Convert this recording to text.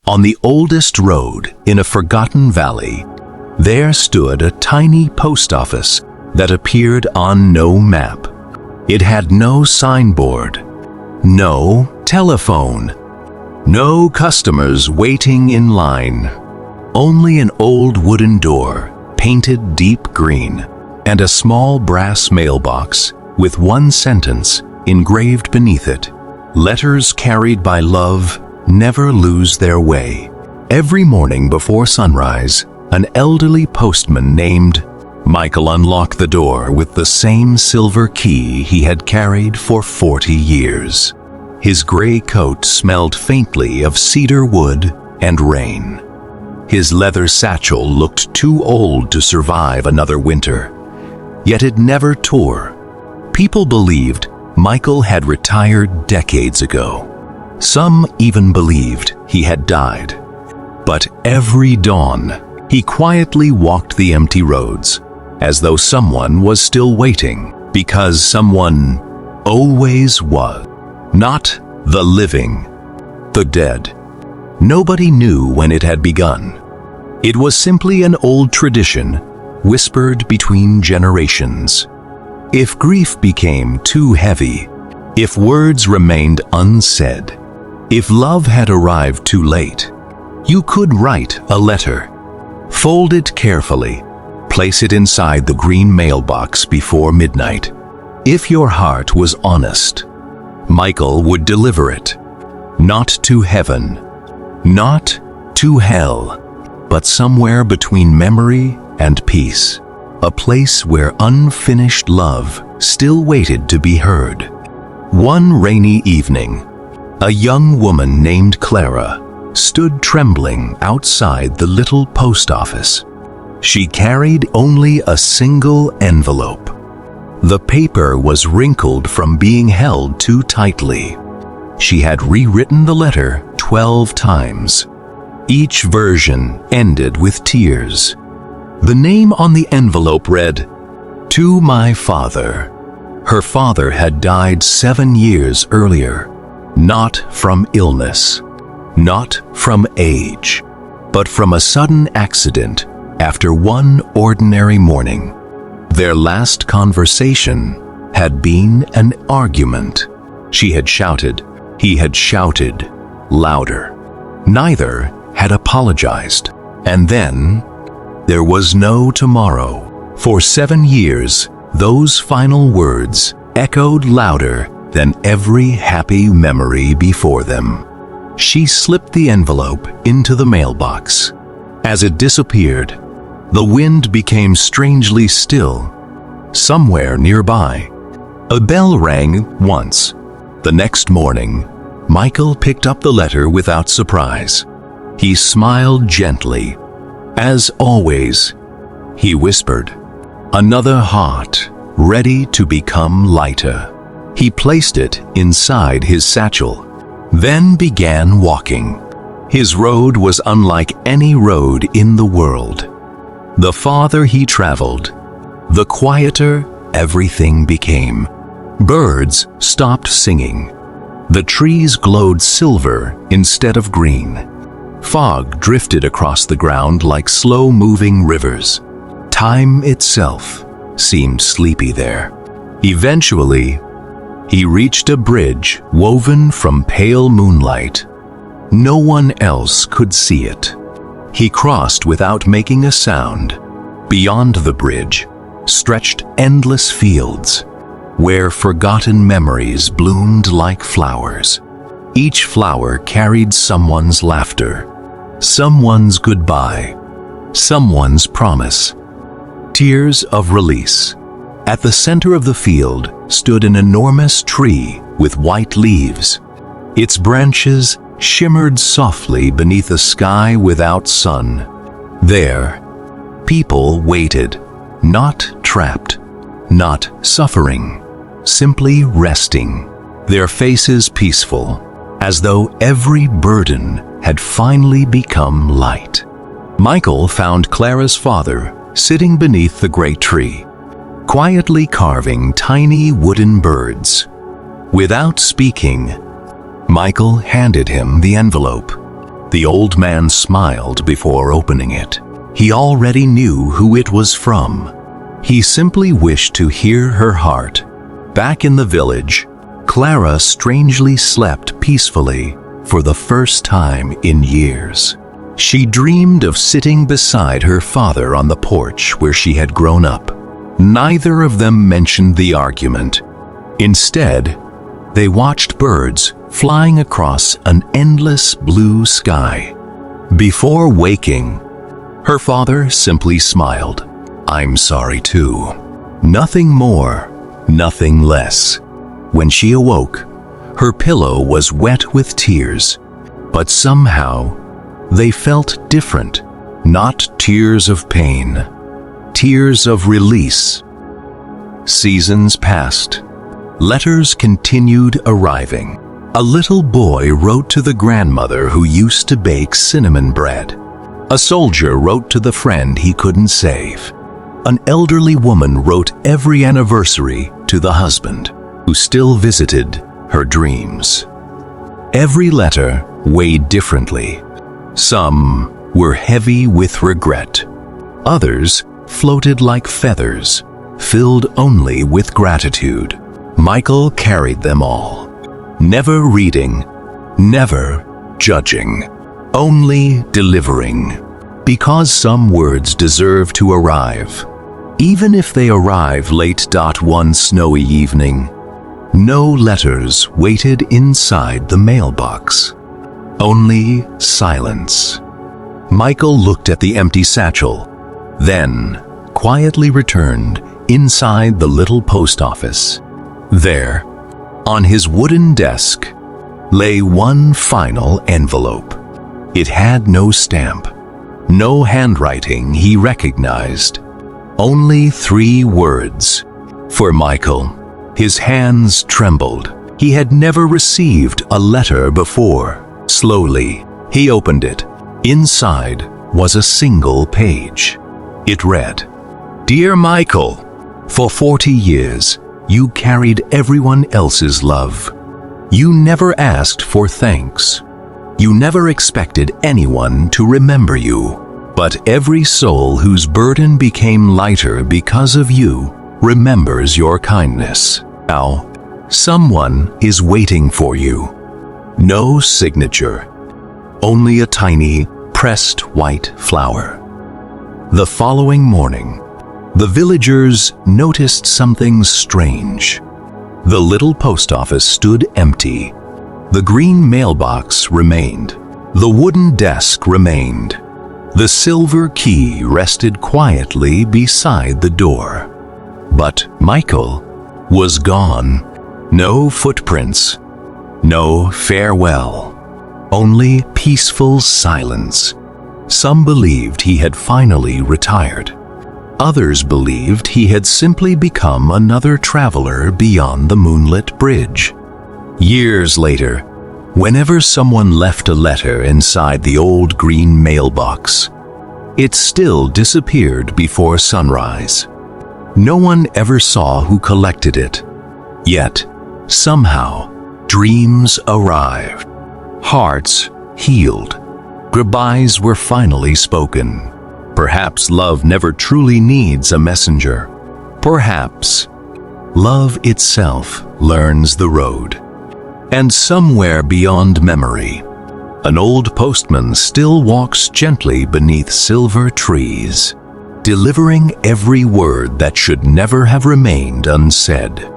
On the oldest road in a forgotten valley, there stood a tiny post office that appeared on no map. It had no signboard, no telephone, no customers waiting in line, only an old wooden door painted deep green and a small brass mailbox with one sentence engraved beneath it. Letters carried by love never lose their way. Every morning before sunrise, an elderly postman named Michael unlocked the door with the same silver key he had carried for 40 years. His gray coat smelled faintly of cedar wood and rain. His leather satchel looked too old to survive another winter, yet it never tore. People believed Michael had retired decades ago. Some even believed he had died. But every dawn, he quietly walked the empty roads, as though someone was still waiting, because someone always was. Not the living, the dead. Nobody knew when it had begun. It was simply an old tradition, whispered between generations. If grief became too heavy, if words remained unsaid, if love had arrived too late, you could write a letter, fold it carefully, place it inside the green mailbox before midnight. If your heart was honest, Michael would deliver it, not to heaven, not to hell, but somewhere between memory and peace, a place where unfinished love still waited to be heard. One rainy evening, a young woman named Clara stood trembling outside the little post office. She carried only a single envelope. The paper was wrinkled from being held too tightly. She had rewritten the letter 12 times. Each version ended with tears. The name on the envelope read, "To my father." Her father had died 7 years earlier, not from illness, not from age, but from a sudden accident after one ordinary morning. Their last conversation had been an argument. She had shouted, he had shouted, louder. Neither had apologized. And then, there was no tomorrow. For 7 years, those final words echoed louder than every happy memory before them. She slipped the envelope into the mailbox. As it disappeared, the wind became strangely still. Somewhere nearby, a bell rang once. The next morning, Michael picked up the letter without surprise. He smiled gently. As always, he whispered, "Another heart, ready to become lighter." He placed it inside his satchel, then began walking. His road was unlike any road in the world. The farther he traveled, the quieter everything became. Birds stopped singing. The trees glowed silver instead of green. Fog drifted across the ground like slow-moving rivers. Time itself seemed sleepy there. Eventually, he reached a bridge woven from pale moonlight. No one else could see it. He crossed without making a sound. Beyond the bridge stretched endless fields, where forgotten memories bloomed like flowers. Each flower carried someone's laughter, someone's goodbye, someone's promise. Tears of release. At the center of the field stood an enormous tree with white leaves. Its branches shimmered softly beneath a sky without sun. There, people waited, not trapped, not suffering, simply resting, their faces peaceful, as though every burden had finally become light. Michael found Clara's father sitting beneath the great tree, quietly carving tiny wooden birds. Without speaking, Michael handed him the envelope. The old man smiled before opening it. He already knew who it was from. He simply wished to hear her heart. Back in the village, Clara strangely slept peacefully for the first time in years. She dreamed of sitting beside her father on the porch where she had grown up. Neither of them mentioned the argument. Instead, they watched birds flying across an endless blue sky. Before waking, her father simply smiled. "I'm sorry too." Nothing more, nothing less. When she awoke, her pillow was wet with tears, but somehow they felt different. Not tears of pain, tears of release. Seasons passed. Letters continued arriving. A little boy wrote to the grandmother who used to bake cinnamon bread. A soldier wrote to the friend he couldn't save. An elderly woman wrote every anniversary to the husband who still visited her dreams. Every letter weighed differently. Some were heavy with regret. Others floated like feathers, filled only with gratitude. Michael carried them all, never reading, never judging, only delivering. Because some words deserve to arrive, even if they arrive late. One snowy evening, no letters waited inside the mailbox. Only silence. Michael looked at the empty satchel, then quietly returned inside the little post office. There, on his wooden desk, lay one final envelope. It had no stamp, no handwriting he recognized. Only 3 words. For Michael, his hands trembled. He had never received a letter before. Slowly, he opened it. Inside was a single page. It read, "Dear Michael, for 40 years, you carried everyone else's love. You never asked for thanks. You never expected anyone to remember you. But every soul whose burden became lighter because of you remembers your kindness. Now, someone is waiting for you." No signature, only a tiny, pressed white flower. The following morning, the villagers noticed something strange. The little post office stood empty. The green mailbox remained. The wooden desk remained. The silver key rested quietly beside the door. But Michael was gone. No footprints, no farewell, only peaceful silence. Some believed he had finally retired. Others believed he had simply become another traveler beyond the moonlit bridge. Years later, whenever someone left a letter inside the old green mailbox, it still disappeared before sunrise. No one ever saw who collected it. Yet, somehow, dreams arrived. Hearts healed. Goodbyes were finally spoken. Perhaps love never truly needs a messenger. Perhaps love itself learns the road. And somewhere beyond memory, an old postman still walks gently beneath silver trees, delivering every word that should never have remained unsaid.